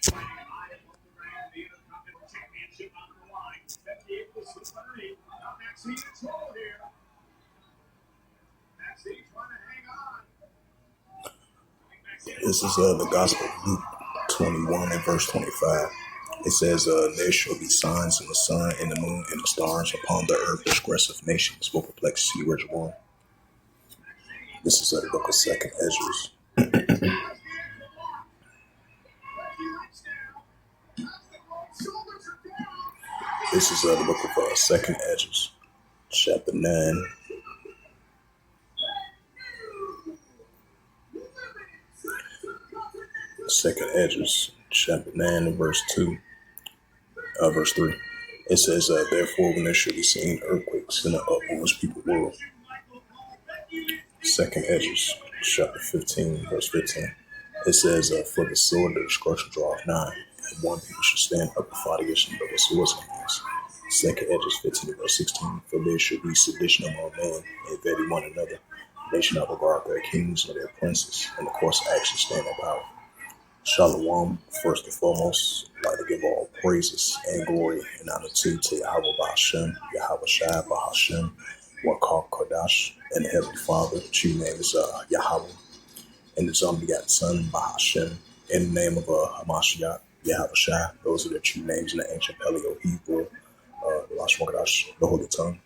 This is the Gospel of Luke 21 and verse 25. It says, there shall be signs in the sun, in the moon, and the stars upon the earth. Disgressive nations will perplex you, where's born. This is the book of Second Ezra. This is the book of Second Ezra, chapter 9. Second Ezra, chapter 9 and verse 2, verse 3. It says, therefore, when there shall be seen earthquakes in the utmost people world. Second Ezra, chapter 15, verse 15. It says, for the sword of destruction draweth nigh, and one people shall stand up and fight against them with swords in hands. Second Ezra 15, verse 16. For there should be sedition among men, and vetting one another. They shall not regard their kings or their princes, and the course of action stand in power. Shalom, first and foremost, I'd like to give all praises and glory and honor to Yahweh Ba'Hashem, Yahweh Shai Ba'Hashem, Wakar Kodash, and the Heavenly Father. True name is Yahweh, and his unbegotten Son Ba'Hashem, in the name of Hamashiach, Yahweh Shai. Those are the true names in the ancient Paleo Hebrew, the Holy Tongue.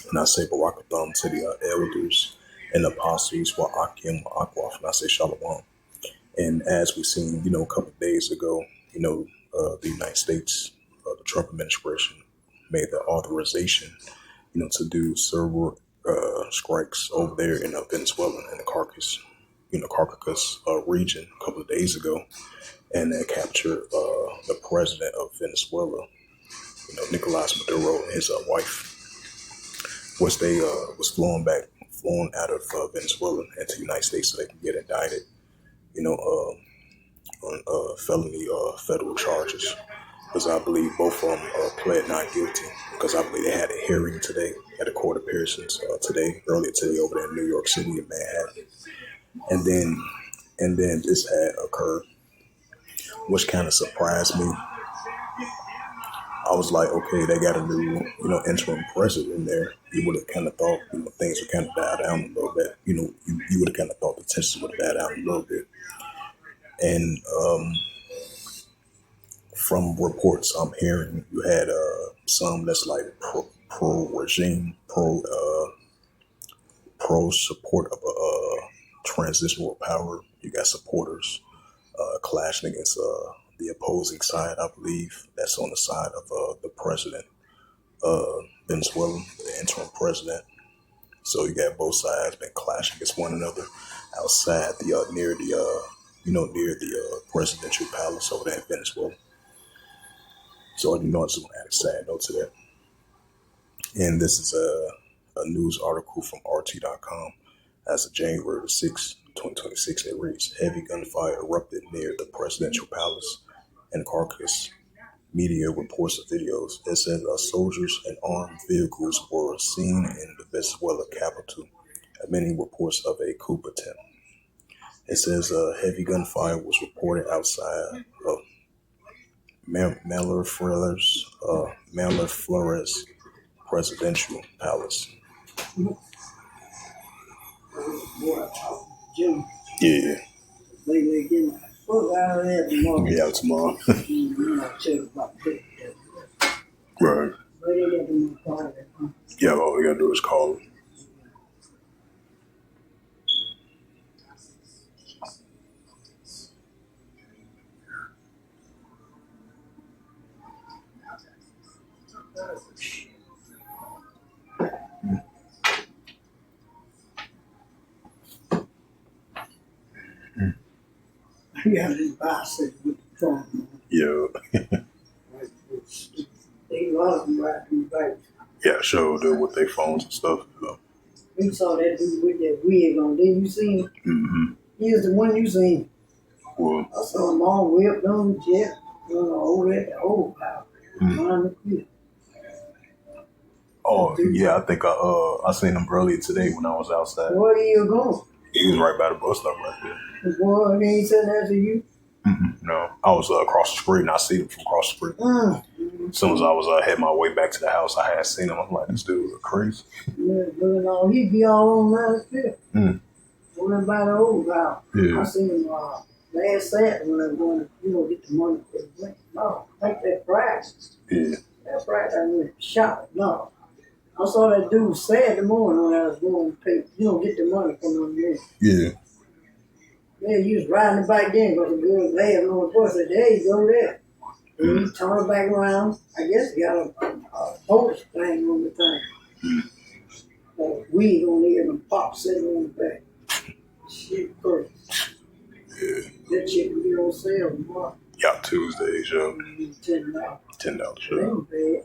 And I say Barakatham to the elders and apostles, Wa'akim, Wa'akwaf, and I say Shalom. And as we seen, a couple of days ago, the United States, the Trump administration made the authorization, to do server strikes over there in Venezuela in the Caracas region a couple of days ago, and they captured the president of Venezuela, Nicolas Maduro, and his wife, which they was flown out of Venezuela into the United States so they can get indicted, on felony federal charges, because I believe both of them pled not guilty, because I believe they had a hearing today at the court appearances earlier today over there in New York City in Manhattan, and then this had occurred, which kind of surprised me. I was like, okay, they got a new, interim president in there. You would have kind of thought, things would kind of die down a little bit. You would have kind of thought the tension would have died down a little bit. And from reports I'm hearing, you had some that's like pro-regime, pro support of a transitional power. You got supporters clashing against the opposing side, I believe, that's on the side of the president, Venezuela, the interim president. So you got both sides been clashing against one another outside the near the presidential palace over there in Venezuela. So I just want to add a sad note to that. And this is a news article from RT.com as of January 6, 2026. It reads, heavy gunfire erupted near the presidential palace in Caracas. Media reports of videos. It says soldiers and armed vehicles were seen in the Venezuela capital. Many reports of a coup attempt. It says heavy gunfire was reported outside of Miller Flores presidential palace. Yeah. Yeah, tomorrow. Right. Yeah, all we gotta do is call him. Yeah, this bicycle with the phone. Yeah. They lot of them riding bikes. Yeah, sure do with their phones and stuff. So. We saw that dude with that wig on. Didn't you see him? Mm-hmm. He was the one you seen. Well, I saw him all whipped on jet. Over at the old house. Mm-hmm. Oh, yeah, I think I seen him earlier today when I was outside. Where are you going? He was right by the bus stop right there. The boy, he ain't said that to you? No, I was across the street and I see them from across the street. As soon as I was heading my way back to the house, I had seen him. I'm like, this dude is crazy. Yeah, but he'd be all on that field. Going by the old house. Yeah. I seen him last Saturday when I was going to, get the money for the drink. No, take that price. Yeah. That price I went shot. No. I saw that dude Saturday morning when I was going to pay, get the money from them there. Yeah. Yeah, he was riding the bike then, but the girl was laughing on the bus. I said, there you go there. And he turned back around. I guess he got a post thing on the thing. Weed on there and pop sitting on the back. Shit, crazy. Yeah. That shit will be on sale tomorrow. Yeah, Tuesdays, yo. $10. $10, That ain't bad.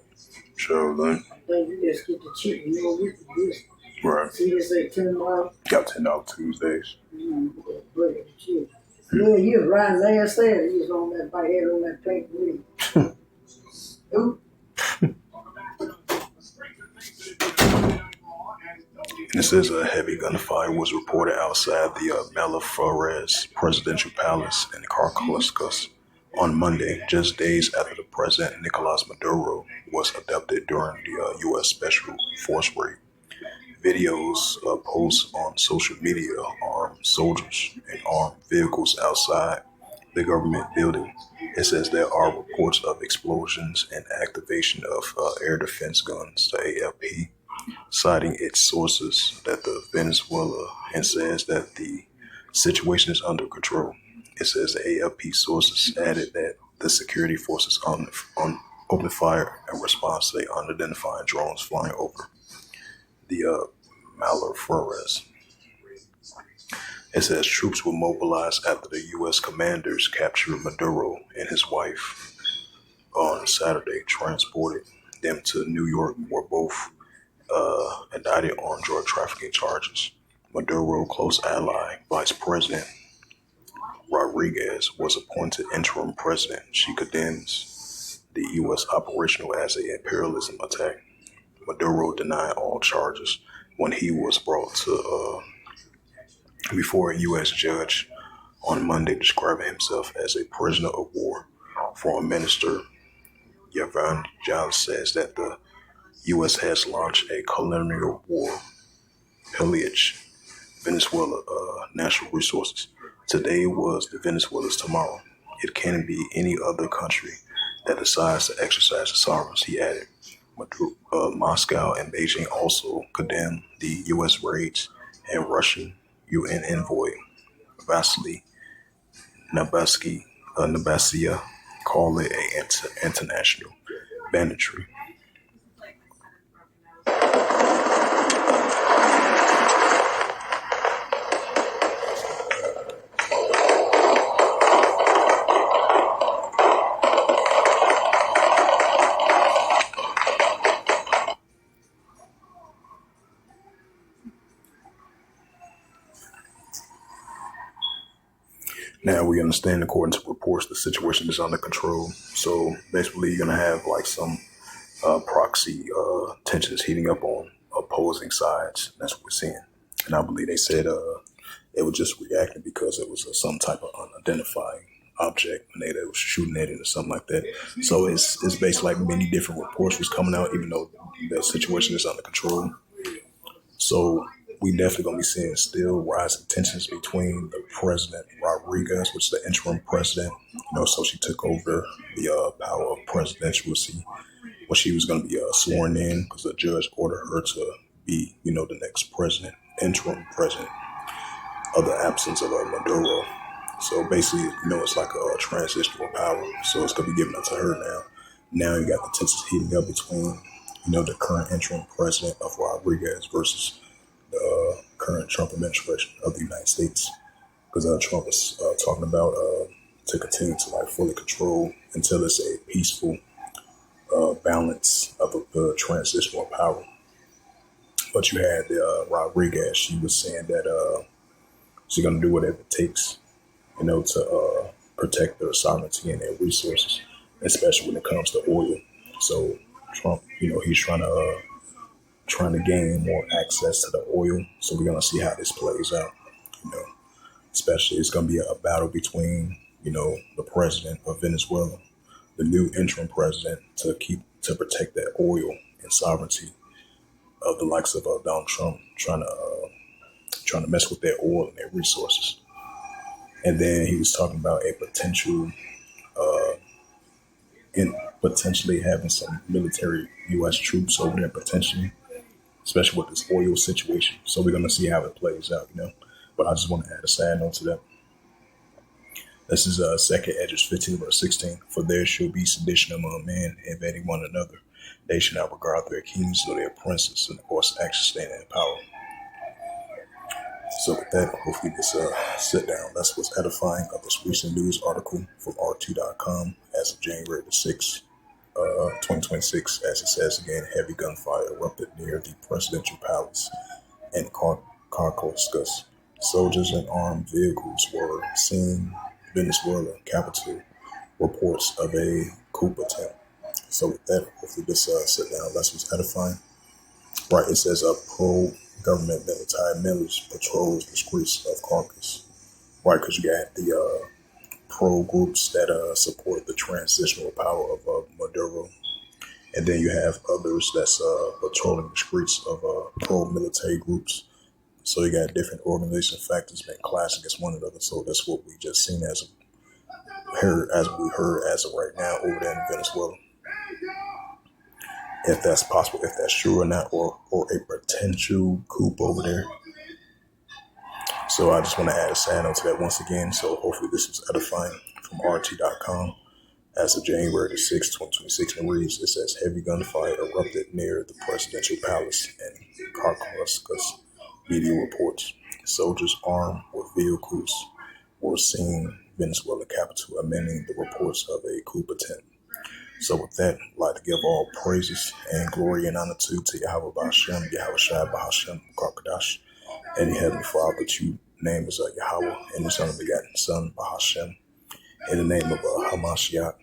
Sure, then. I think you just get the chicken, get the this. Right. See, they say $10. Got $10 Tuesdays. Yeah, he was riding last Saturday. He was on that bike, head on that pink wheel. And it says a heavy gunfire was reported outside the Miraflores presidential palace in Caracas on Monday, just days after the president Nicolas Maduro was abducted during the U.S. Special Force raid. Videos posts on social media armed soldiers and armed vehicles outside the government building. It says there are reports of explosions and activation of air defense guns, the AFP, citing its sources that the Venezuela and says that the situation is under control. It says the AFP sources added that the security forces opened fire in response to the unidentified drones flying over the Miraflores. It says troops were mobilized after the U.S. commanders captured Maduro and his wife on Saturday, transported them to New York, where both indicted on drug trafficking charges. Maduro close ally, Vice President Rodriguez, was appointed interim president. She condemns the U.S. operational as an imperialism attack. Maduro denied all charges when he was brought to before a U.S. judge on Monday, describing himself as a prisoner of war. Foreign Minister Yevhen Giles says that the U.S. has launched a colonial war, pillage Venezuela natural resources. Today was the Venezuela's tomorrow. It can be any other country that decides to exercise its sovereignty, he added. Moscow and Beijing also condemned the U.S. raids, and Russian UN envoy Vasily Nabasya called it an international banditry. Now we understand, according to reports, the situation is under control. So basically, you're gonna have like some proxy tensions heating up on opposing sides. That's what we're seeing. And I believe they said it was just reacting because it was some type of unidentified object when they was shooting at it or something like that. So it's basically like many different reports was coming out, even though the situation is under control. So we definitely gonna be seeing still rising tensions between the president Rodriguez, which is the interim president. So she took over the power of presidentialcy when she was gonna be sworn in because the judge ordered her to be, the next president, interim president of the absence of Maduro. So basically, it's like a transitional power. So it's gonna be given up to her now. Now you got the tensions heating up between, the current interim president of Rodriguez versus the current Trump administration of the United States, because Trump is talking about to continue to like fully control until it's a peaceful balance of the transitional power. But you had Rodriguez. She was saying that she's going to do whatever it takes, to protect their sovereignty and their resources, especially when it comes to oil. So Trump, he's trying to gain more access to the oil. So we're gonna see how this plays out. Especially it's gonna be a battle between the president of Venezuela, the new interim president, to protect that oil and sovereignty of the likes of Donald Trump trying to mess with their oil and their resources. And then he was talking about a potential in potentially having some military U.S. troops over there potentially, especially with this oil situation. So we're gonna see how it plays out. But I just want to add a side note to that. This is 2nd Edges 15 verse 16. For there shall be sedition among men, invading one another. They shall not regard their kings or their princes, and of course actually stand in power. So with that, hopefully this sit down, that's what's edifying of this recent news article from RT.com as of January the 6th, 2026. As it says again, heavy gunfire erupted near the presidential palace in Caracas. Soldiers and armed vehicles were seen Venezuela capital. Reports of a coup attempt. So with that, hopefully this sit down, that's what's edifying. Right, it says pro-government military members patrols the streets of Caracas. Right, because you got the pro groups that support the transitional power of Maduro, and then you have others that's patrolling the streets of pro-military groups. So you got different organization factors being clashed against one another. So that's what we just seen as we heard as of right now over there in Venezuela. If that's possible, if that's true or not, or a potential coup over there. So I just want to add a side note to that once again. So hopefully this was edifying from RT.com as of January the 6th, 2026. And reads, it says heavy gunfire erupted near the presidential palace in Caracas. Media reports soldiers armed with vehicles were seen Venezuela capital, amending the reports of a coup attempt. So with that, I'd like to give all praises and glory and honor to Yahweh Ba'Shem, Yahweh Shai Ba'Hashem, Karkadash, and the Heavenly Father that you name is Yahweh, and His only begotten Son, Ba'Hashem, in the name of Hamashiach,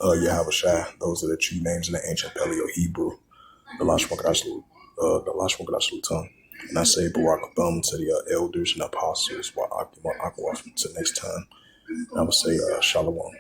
Yahweh Shai, those are the true names in the ancient Paleo Hebrew, the Lashon Kodash Luton. And I say Barak Thumb to the elders and apostles, while Akwaf to next time. And I would say Shalom.